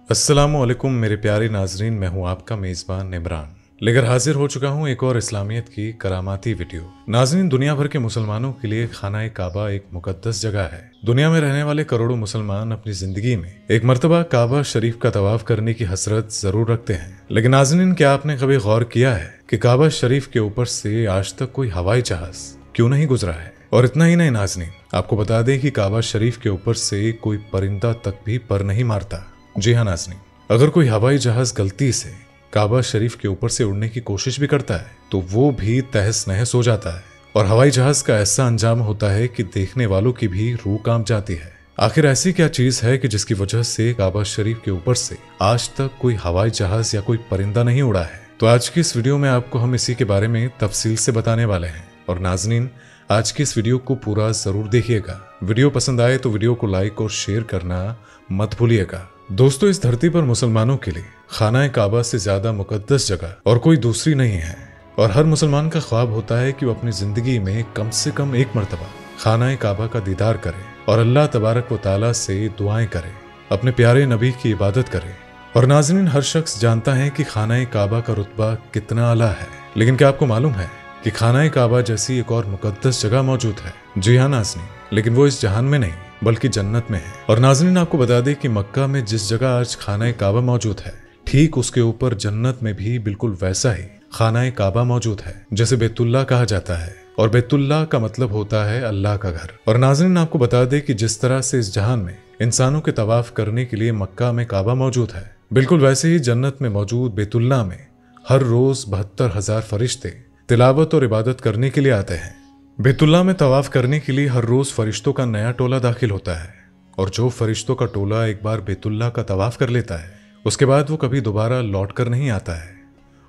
अस्सलामुअलैकुम मेरे प्यारे नाजरीन, मैं हूं आपका मेज़बान इमरान लेकर हाजिर हो चुका हूं एक और इस्लामियत की करामाती वीडियो। नाजरीन, दुनिया भर के मुसलमानों के लिए खाना काबा एक मुकद्दस जगह है। दुनिया में रहने वाले करोड़ों मुसलमान अपनी जिंदगी में एक मर्तबा काबा शरीफ का तवाफ करने की हसरत जरूर रखते हैं। लेकिन नाजरीन, क्या आपने कभी गौर किया है कि काबा शरीफ के ऊपर से आज तक कोई हवाई जहाज क्यों नहीं गुजरा है? और इतना ही नहीं नाजरीन, आपको बता दें कि काबा शरीफ के ऊपर से कोई परिंदा तक भी पर नहीं मारता। जी हाँ नाज़रीन, अगर कोई हवाई जहाज गलती से काबा शरीफ के ऊपर से उड़ने की कोशिश भी करता है तो वो भी तहस नहस हो जाता है और हवाई जहाज का ऐसा अंजाम होता है कि देखने वालों की भी रूह कांप जाती है। आखिर ऐसी क्या चीज है कि जिसकी वजह से काबा शरीफ के ऊपर से आज तक कोई हवाई जहाज या कोई परिंदा नहीं उड़ा है? तो आज की इस वीडियो में आपको हम इसी के बारे में तफसील से बताने वाले हैं। और नाज़रीन, आज की इस वीडियो को पूरा जरूर देखिएगा। वीडियो पसंद आए तो वीडियो को लाइक और शेयर करना मत भूलिएगा। दोस्तों, इस धरती पर मुसलमानों के लिए खाना काबा से ज्यादा मुकद्दस जगह और कोई दूसरी नहीं है। और हर मुसलमान का ख्वाब होता है कि वो अपनी जिंदगी में कम से कम एक मर्तबा खाना काबा का दीदार करे और अल्लाह तबारक व ताला से दुआएं करे, अपने प्यारे नबी की इबादत करे। और नाज़रीन, हर शख्स जानता है कि खाना काबा का रुतबा कितना आला है। लेकिन क्या आपको मालूम है कि खाना काबा जैसी एक और मुकद्दस जगह मौजूद है? जी हाँ नाज़रीन, लेकिन वो इस जहान में नहीं बल्कि जन्नत में है। और नाज़रीन, आपको बता दें कि मक्का में जिस जगह आज खाना काबा मौजूद है, ठीक उसके ऊपर जन्नत में भी बिल्कुल वैसा ही खाना काबा मौजूद है जैसे बैतुल्लाह कहा जाता है। और बैतुल्लाह का मतलब होता है अल्लाह का घर। और नाज़रीन, आपको बता दें कि जिस तरह से इस जहान में इंसानों के तवाफ करने के लिए मक्का में काबा मौजूद है, बिल्कुल वैसे ही जन्नत में मौजूद बैतुल्लाह में हर रोज 72,000 फरिश्ते तिलावत और इबादत करने के लिए आते हैं। बैतुल्लाह में तवाफ करने के लिए हर रोज फरिश्तों का नया टोला दाखिल होता है। और जो फरिश्तों का टोला एक बार बैतुल्लाह का तवाफ कर लेता है, उसके बाद वो कभी दोबारा लौट कर नहीं आता है।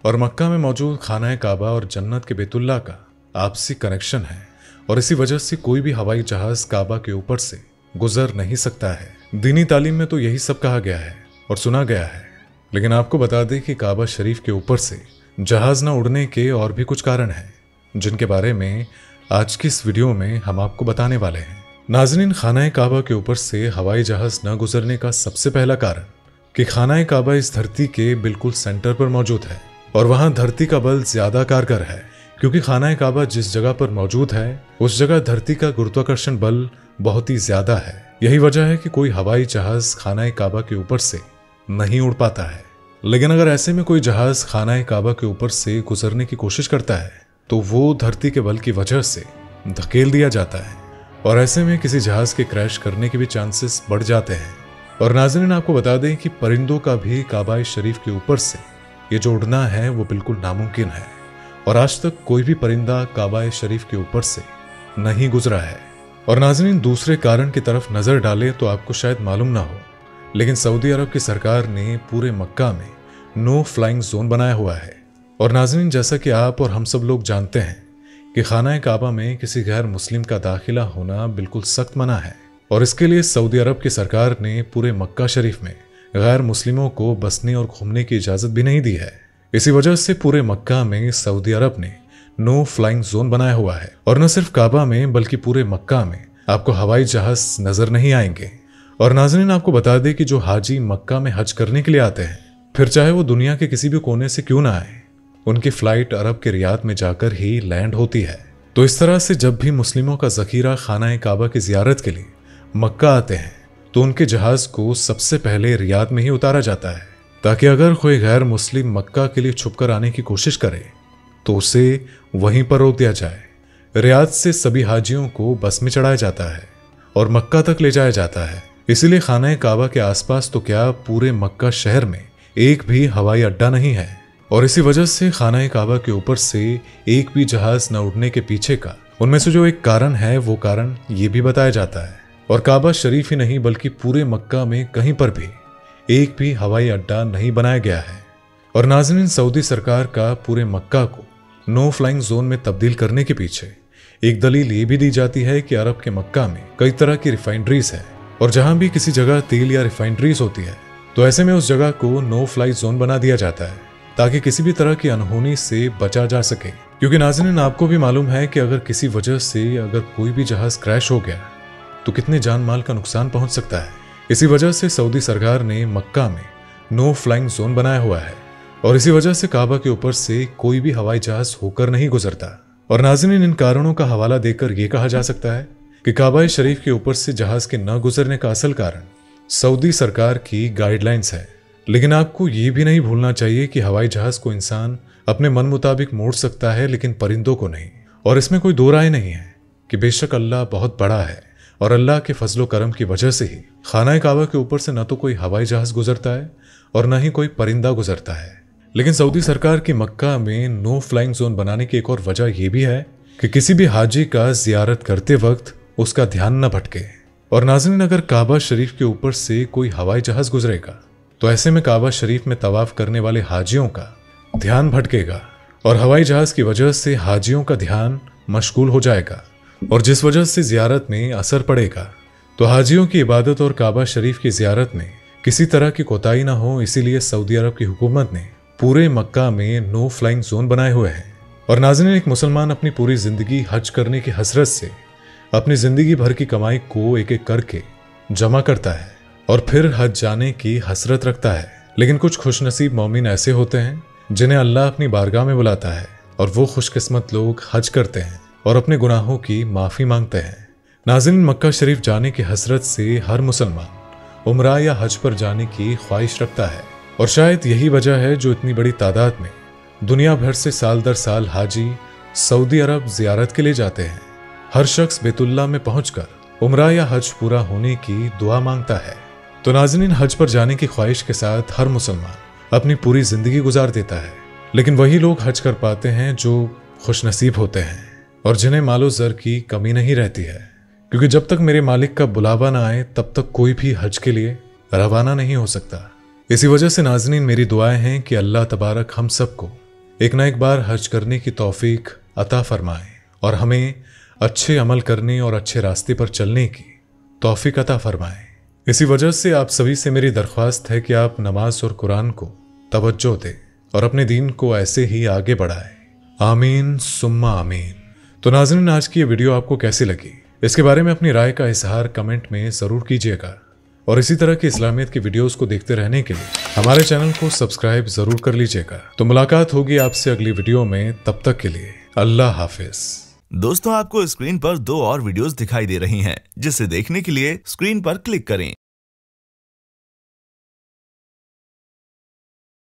और मक्का में मौजूद खाना काबा और जन्नत के बैतुल्लाह का आपसी कनेक्शन है। और इसी वजह से कोई भी हवाई जहाज काबा के ऊपर से गुजर नहीं सकता है। दीनी तालीम में तो यही सब कहा गया है और सुना गया है। लेकिन आपको बता दें कि काबा शरीफ के ऊपर से जहाज न उड़ने के और भी कुछ कारण हैं, जिनके बारे में आज की इस वीडियो में हम आपको बताने वाले हैं। नाज़रीन, खाना काबा के ऊपर से हवाई जहाज न गुजरने का सबसे पहला कारण कि खाना काबा इस धरती के बिल्कुल सेंटर पर मौजूद है और वहां धरती का बल ज्यादा कारगर है। क्योंकि खाना काबा जिस जगह पर मौजूद है उस जगह धरती का गुरुत्वाकर्षण बल बहुत ही ज्यादा है। यही वजह है कि कोई हवाई जहाज खाना काबा के ऊपर से नहीं उड़ पाता है। लेकिन अगर ऐसे में कोई जहाज खाना काबा के ऊपर से गुजरने की कोशिश करता है तो वो धरती के बल की वजह से धकेल दिया जाता है और ऐसे में किसी जहाज के क्रैश करने के भी चांसेस बढ़ जाते हैं। और नाज़रीन, आपको बता दें कि परिंदों का भी काबा शरीफ के ऊपर से ये जो उड़ना है वो बिल्कुल नामुमकिन है। और आज तक कोई भी परिंदा काबा शरीफ के ऊपर से नहीं गुजरा है। और नाज़रीन, दूसरे कारण की तरफ नजर डालें तो आपको शायद मालूम ना हो, लेकिन सऊदी अरब की सरकार ने पूरे मक्का में नो फ्लाइंग जोन बनाया हुआ है। और नाज़रीन, जैसा कि आप और हम सब लोग जानते हैं कि खाना काबा में किसी गैर मुस्लिम का दाखिला होना बिल्कुल सख्त मना है। और इसके लिए सऊदी अरब की सरकार ने पूरे मक्का शरीफ में गैर मुस्लिमों को बसने और घूमने की इजाज़त भी नहीं दी है। इसी वजह से पूरे मक्का में सऊदी अरब ने नो फ्लाइंग जोन बनाया हुआ है। और न सिर्फ काबा में बल्कि पूरे मक्का में आपको हवाई जहाज नजर नहीं आएंगे। और नाज़रीन, आपको बता दें कि जो हाजी मक्का में हज करने के लिए आते हैं, फिर चाहे वो दुनिया के किसी भी कोने से क्यों ना आए, उनकी फ्लाइट अरब के रियाद में जाकर ही लैंड होती है। तो इस तरह से जब भी मुस्लिमों का जखीरा खाना काबा की जियारत के लिए मक्का आते हैं तो उनके जहाज को सबसे पहले रियाद में ही उतारा जाता है, ताकि अगर कोई गैर मुस्लिम मक्का के लिए छुपकर आने की कोशिश करे तो उसे वहीं पर रोक दिया जाए। रियाद से सभी हाजियों को बस में चढ़ाया जाता है और मक्का तक ले जाया जाता है। इसीलिए खाना काबा के आसपास तो क्या पूरे मक्का शहर में एक भी हवाई अड्डा नहीं है। और इसी वजह से खाना काबा के ऊपर से एक भी जहाज न उड़ने के पीछे का उनमें से जो एक कारण है वो कारण ये भी बताया जाता है। और काबा शरीफ ही नहीं बल्कि पूरे मक्का में कहीं पर भी एक भी हवाई अड्डा नहीं बनाया गया है। और नाज़रीन, सऊदी सरकार का पूरे मक्का को नो फ्लाइंग जोन में तब्दील करने के पीछे एक दलील ये भी दी जाती है कि अरब के मक्का में कई तरह की रिफाइनरीज है और जहां भी किसी जगह तेल या रिफाइनरीज होती है तो ऐसे में उस जगह को नो फ्लाई जोन बना दिया जाता है ताकि किसी भी तरह की अनहोनी से बचा जा सके। क्योंकि नाज़रीन, आपको भी मालूम है कि अगर किसी वजह से अगर कोई भी जहाज क्रैश हो गया तो कितने जान माल का नुकसान पहुंच सकता है। इसी वजह से सऊदी सरकार ने मक्का में नो फ्लाइंग जोन बनाया हुआ है और इसी वजह से काबा के ऊपर से कोई भी हवाई जहाज होकर नहीं गुजरता। और नाज़रीन, इन कारणों का हवाला देकर यह कहा जा सकता है कि काबा शरीफ के ऊपर से जहाज के न गुजरने का असल कारण सऊदी सरकार की गाइडलाइंस है। लेकिन आपको ये भी नहीं भूलना चाहिए कि हवाई जहाज को इंसान अपने मन मुताबिक मोड़ सकता है, लेकिन परिंदों को नहीं। और इसमें कोई दो राय नहीं है कि बेशक अल्लाह बहुत बड़ा है और अल्लाह के फजलो करम की वजह से ही खाना काबा के ऊपर से न तो कोई हवाई जहाज गुजरता है और न ही कोई परिंदा गुजरता है। लेकिन सऊदी सरकार की मक्का में नो फ्लाइंग जोन बनाने की एक और वजह यह भी है कि किसी भी हाजी का जियारत करते वक्त उसका ध्यान न भटके। और नाज़रीन, अगर काबा शरीफ के ऊपर से कोई हवाई जहाज गुजरेगा तो ऐसे में काबा शरीफ में तवाफ करने वाले हाजियों का ध्यान भटकेगा और हवाई जहाज की वजह से हाजियों का ध्यान मशगूल हो जाएगा और जिस वजह से जियारत में असर पड़ेगा। तो हाजियों की इबादत और काबा शरीफ की जियारत में किसी तरह की कोताही ना हो, इसीलिए सऊदी अरब की हुकूमत ने पूरे मक्का में नो फ्लाइंग जोन बनाए हुए हैं। और नाज़रीन, एक मुसलमान अपनी पूरी जिंदगी हज करने की हसरत से अपनी जिंदगी भर की कमाई को एक एक करके जमा करता है और फिर हज जाने की हसरत रखता है। लेकिन कुछ खुशनसीब मोमिन ऐसे होते हैं जिन्हें अल्लाह अपनी बारगाह में बुलाता है और वो खुशकिस्मत लोग हज करते हैं और अपने गुनाहों की माफ़ी मांगते हैं। नाज़रीन, मक्का शरीफ जाने की हसरत से हर मुसलमान उम्रा या हज पर जाने की ख्वाहिश रखता है और शायद यही वजह है जो इतनी बड़ी तादाद में दुनिया भर से साल दर साल हाजी सऊदी अरब जियारत के लिए जाते हैं। हर शख्स बैतुल्लाह में पहुंचकर उम्रा या हज पूरा होने की दुआ मांगता है। तो नाज़रीन, हज पर जाने की ख्वाहिश के साथ हर मुसलमान अपनी पूरी जिंदगी गुजार देता है। लेकिन वही लोग हज कर पाते हैं जो खुशनसीब होते हैं और जिन्हें मालो ज़र की कमी नहीं रहती है, क्योंकि जब तक मेरे मालिक का बुलावा ना आए तब तक कोई भी हज के लिए रवाना नहीं हो सकता। इसी वजह से नाज़रीन, मेरी दुआएं हैं कि अल्लाह तबारक हम सबको एक ना एक बार हज करने की तौफीक अता फरमाए और हमें अच्छे अमल करने और अच्छे रास्ते पर चलने की तौफीक अता फरमाए। इसी वजह से आप सभी से मेरी दरख्वास्त है कि आप नमाज और कुरान को तवज्जो दें और अपने दीन को ऐसे ही आगे बढ़ाएं। आमीन सुम्मा आमीन। तो नाज़रीन, आज की ये वीडियो आपको कैसी लगी, इसके बारे में अपनी राय का इजहार कमेंट में ज़रूर कीजिएगा और इसी तरह की इस्लामियत की वीडियोस को देखते रहने के लिए हमारे चैनल को सब्सक्राइब ज़रूर कर लीजिएगा। तो मुलाकात होगी आपसे अगली वीडियो में, तब तक के लिए अल्लाह हाफिज। दोस्तों, आपको स्क्रीन पर 2 और वीडियोस दिखाई दे रही हैं, जिसे देखने के लिए स्क्रीन पर क्लिक करें।